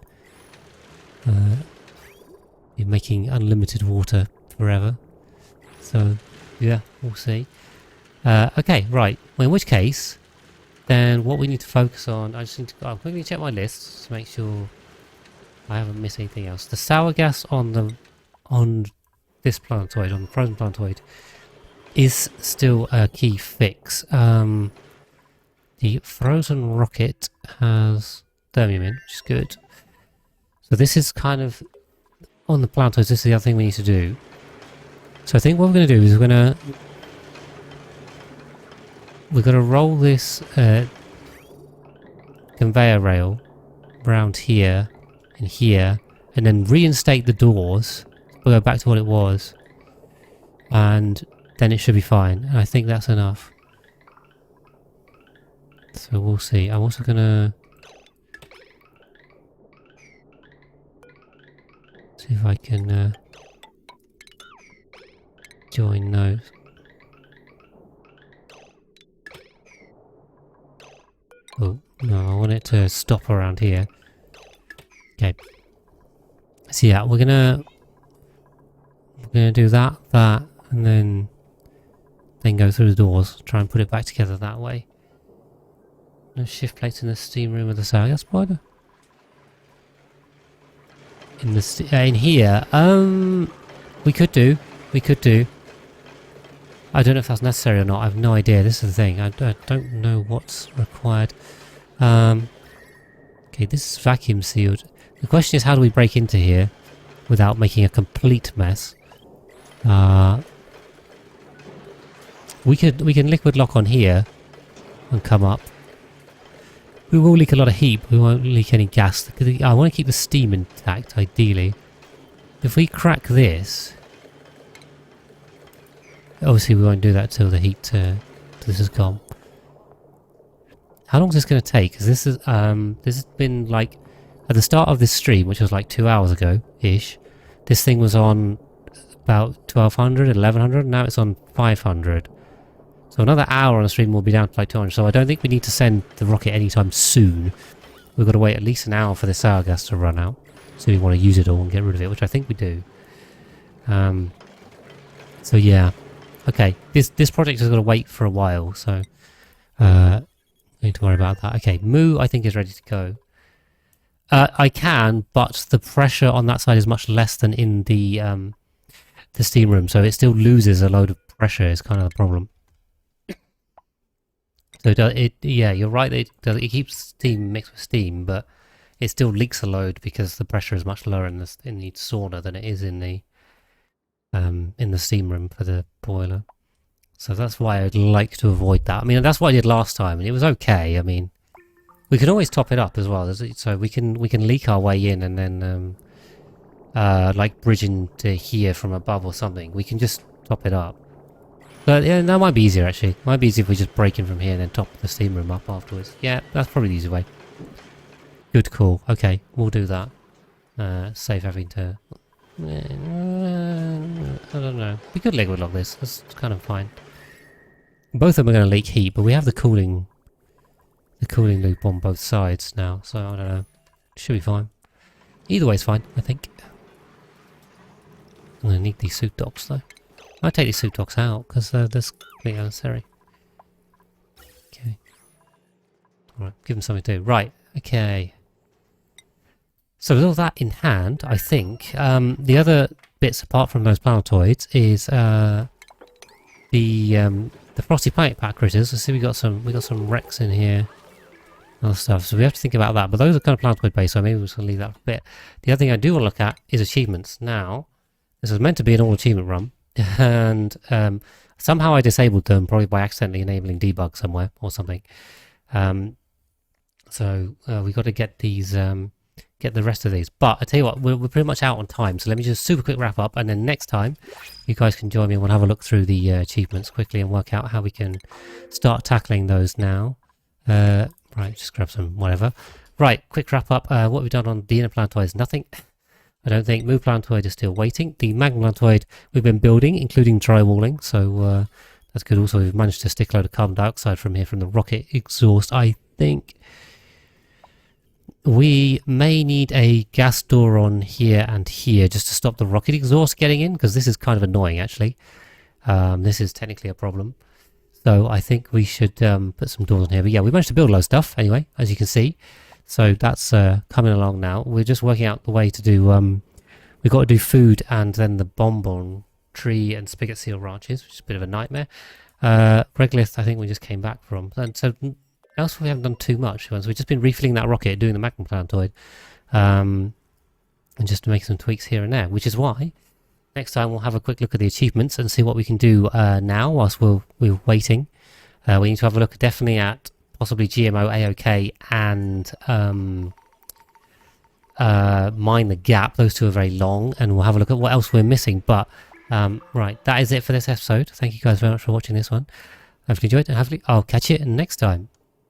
You're making unlimited water forever. So yeah, we'll see. Okay, right. Well, in which case, then what we need to focus on, I just need to I'll quickly check my list to make sure I haven't missed anything else. The sour gas on this planetoid, on the frozen planetoid, is still a key fix. The frozen rocket has thermium in, which is good. So this is kind of on the planetoids. This is the other thing we need to do. So I think what we're going to do is we're going to roll this conveyor rail around here and here, and then reinstate the doors. We'll go back to what it was, and then it should be fine. And I think that's enough. So we'll see. I'm also going to see if I can join those. Oh, no, I want it to stop around here. Okay. So yeah, we're gonna do that, and then go through the doors, try and put it back together that way. No shift plates in the steam room of the Saga Spider. In here, we could do. I don't know if that's necessary or not. I have no idea. This is the thing. I don't know what's required. Okay, this is vacuum sealed. The question is, how do we break into here without making a complete mess? We can liquid lock on here and come up. We will leak a lot of heat, but we won't leak any gas. I want to keep the steam intact, ideally. If we crack this... Obviously we won't do that till the heat this is gone. How long is this going to take? Because this has been like at the start of this stream, which was like 2 hours ago ish. This thing was on about 1200, 1100. Now it's on 500. So another hour on the stream will be down to like 200. So I don't think we need to send the rocket anytime soon. We've got to wait at least an hour for the sour gas to run out. So we want to use it all and get rid of it, which I think we do. So yeah. Okay, this project is going to wait for a while, so don't need to worry about that. Okay, Moo I think is ready to go. I can, but the pressure on that side is much less than in the steam room, so it still loses a load of pressure. Is kind of the problem. So yeah, you're right. It keeps steam mixed with steam, but it still leaks a load because the pressure is much lower in the sauna than it is in the steam room for the boiler. So that's why I'd like to avoid that. I mean, that's what I did last time, and it was okay. I mean, we can always top it up as well. So we can leak our way in and then like bridge into here from above or something. We can just top it up. But yeah, that might be easier actually. Might be easier if we just break in from here and then top the steam room up afterwards. Yeah, that's probably the easy way. Good call. Okay, we'll do that. Save having to... I don't know. We could liquid lock this. That's kind of fine. Both of them are going to leak heat, but we have the cooling loop on both sides now, so I don't know. Should be fine. Either way is fine, I think. I'm going to need these suit docks though. I might take these suit docks out because they're completely unnecessary. Okay. Alright, give them something to do. Right, okay. So with all that in hand, I think the other bits apart from those planetoids is the Frosty Planet Pack critters. Let's see, we got some wrecks in here, other stuff. So we have to think about that. But those are kind of planetoid based, so maybe we'll just leave that for a bit. The other thing I do want to look at is achievements. Now, this was meant to be an all achievement run, and somehow I disabled them, probably by accidentally enabling debug somewhere or something. So we got to get these. Get the rest of these, but I tell you what, we're pretty much out on time, so let me just super quick wrap up, and then next time you guys can join me and we'll have a look through the achievements quickly and work out how we can start tackling those now. Right, just grab some whatever. Right, quick wrap up. What we've done on the inner planetoid is nothing. I don't think. Move planetoid is still waiting. The magma planetoid we've been building, including drywalling, so that's good. Also, we've managed to stick a load of carbon dioxide from here from the rocket exhaust. I think we may need a gas door on here and here just to stop the rocket exhaust getting in, because this is kind of annoying actually. This is technically a problem. So I think we should put some doors on here. But yeah, we managed to build a lot of stuff anyway, as you can see. So that's coming along now. We're just working out the way to do... we've got to do food and then the bonbon tree and spigot seal ranches, which is a bit of a nightmare. Regolith, I think we just came back from. And so else we haven't done too much. So we've just been refilling that rocket, doing the magma planetoid, and just making some tweaks here and there, which is why next time we'll have a quick look at the achievements and see what we can do now whilst we're waiting. We need to have a look definitely at possibly GMO, AOK, and mine the gap. Those two are very long, and we'll have a look at what else we're missing. But right, that is it for this episode. Thank you guys very much for watching this one. Hopefully you enjoyed it, and hopefully I'll catch you next time.